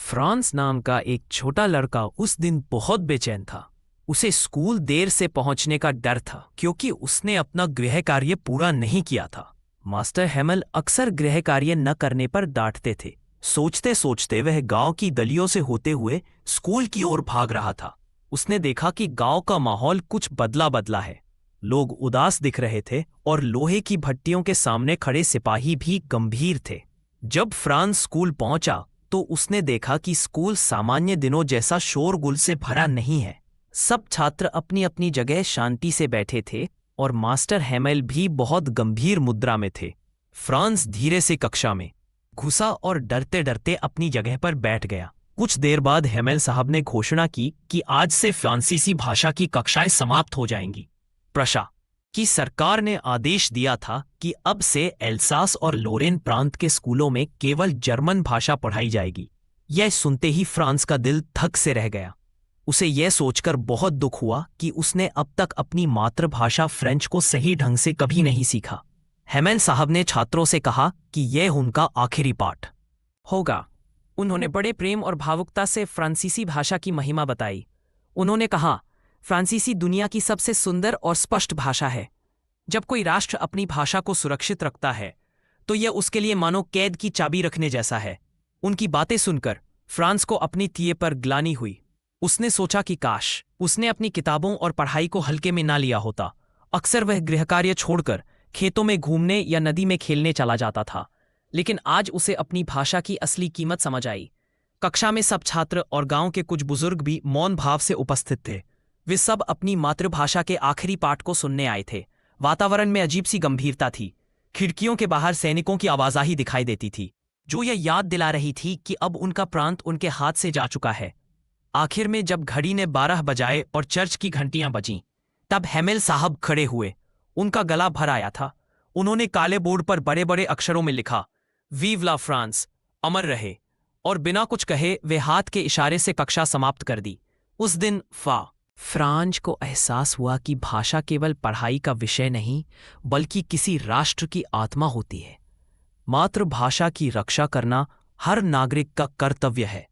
France नाम का एक छोटा लड़का उस दिन बहुत बेचैन था। उसे स्कूल देर से पहुंचने का डर था क्योंकि उसने अपना गृह कार्य पूरा नहीं किया था। मास्टर हेमल अक्सर गृह कार्य न करने पर डांटते थे। सोचते सोचते वह गांव की गलियों से होते हुए स्कूल की ओर भाग रहा था। उसने देखा कि गांव का माहौल कुछ बदला बदला है। लोग उदास दिख रहे थे और लोहे की भट्टियों के सामने खड़े सिपाही भी गंभीर थे। जब फ्रांस स्कूल पहुंचा तो उसने देखा कि स्कूल सामान्य दिनों जैसा शोरगुल से भरा नहीं है। सब छात्र अपनी अपनी जगह शांति से बैठे थे और मास्टर हेमेल भी बहुत गंभीर मुद्रा में थे। फ्रांस धीरे से कक्षा में घुसा और डरते डरते अपनी जगह पर बैठ गया। कुछ देर बाद हेमेल साहब ने घोषणा की कि आज से फ्रांसीसी भाषा की कक्षाएं समाप्त हो जाएंगी। प्रशा की सरकार ने आदेश दिया था कि अब से एल्सास और लोरेन प्रांत के स्कूलों में केवल जर्मन भाषा पढ़ाई जाएगी। यह सुनते ही फ्रांस का दिल धक से रह गया। उसे यह सोचकर बहुत दुख हुआ कि उसने अब तक अपनी मातृभाषा फ्रेंच को सही ढंग से कभी नहीं सीखा। हेमेल साहब ने छात्रों से कहा कि यह उनका आखिरी पाठ होगा। उन्होंने बड़े प्रेम और भावुकता से फ्रांसीसी भाषा की महिमा बताई। उन्होंने कहा, फ्रांसीसी दुनिया की सबसे सुंदर और स्पष्ट भाषा है। जब कोई राष्ट्र अपनी भाषा को सुरक्षित रखता है तो यह उसके लिए मानो कैद की चाबी रखने जैसा है। उनकी बातें सुनकर फ्रांस को अपनी तिये पर ग्लानि हुई। उसने सोचा कि काश उसने अपनी किताबों और पढ़ाई को हल्के में ना लिया होता। अक्सर वह गृहकार्य छोड़कर खेतों में घूमने या नदी में खेलने चला जाता था, लेकिन आज उसे अपनी भाषा की असली कीमत समझ आई। कक्षा में सब छात्र और गांव के कुछ बुजुर्ग भी मौन भाव से उपस्थित थे। वे सब अपनी मातृभाषा के आखिरी पाठ को सुनने आए थे। वातावरण में अजीब सी गंभीरता थी। खिड़कियों के बाहर सैनिकों की आवाजाही दिखाई देती थी, जो यह याद दिला रही थी कि अब उनका प्रांत उनके हाथ से जा चुका है। आखिर में जब घड़ी ने 12 बजाए और चर्च की घंटियां बजीं, तब हेमेल साहब खड़े हुए। उनका गला भर आया था। उन्होंने काले बोर्ड पर बड़े बड़े अक्षरों में लिखा, वीव ला फ्रांस, अमर रहे, और बिना कुछ कहे वे हाथ के इशारे से कक्षा समाप्त कर दी। उस दिन फ्रांस को एहसास हुआ कि भाषा केवल पढ़ाई का विषय नहीं, बल्कि किसी राष्ट्र की आत्मा होती है। मातृभाषा की रक्षा करना हर नागरिक का कर्तव्य है।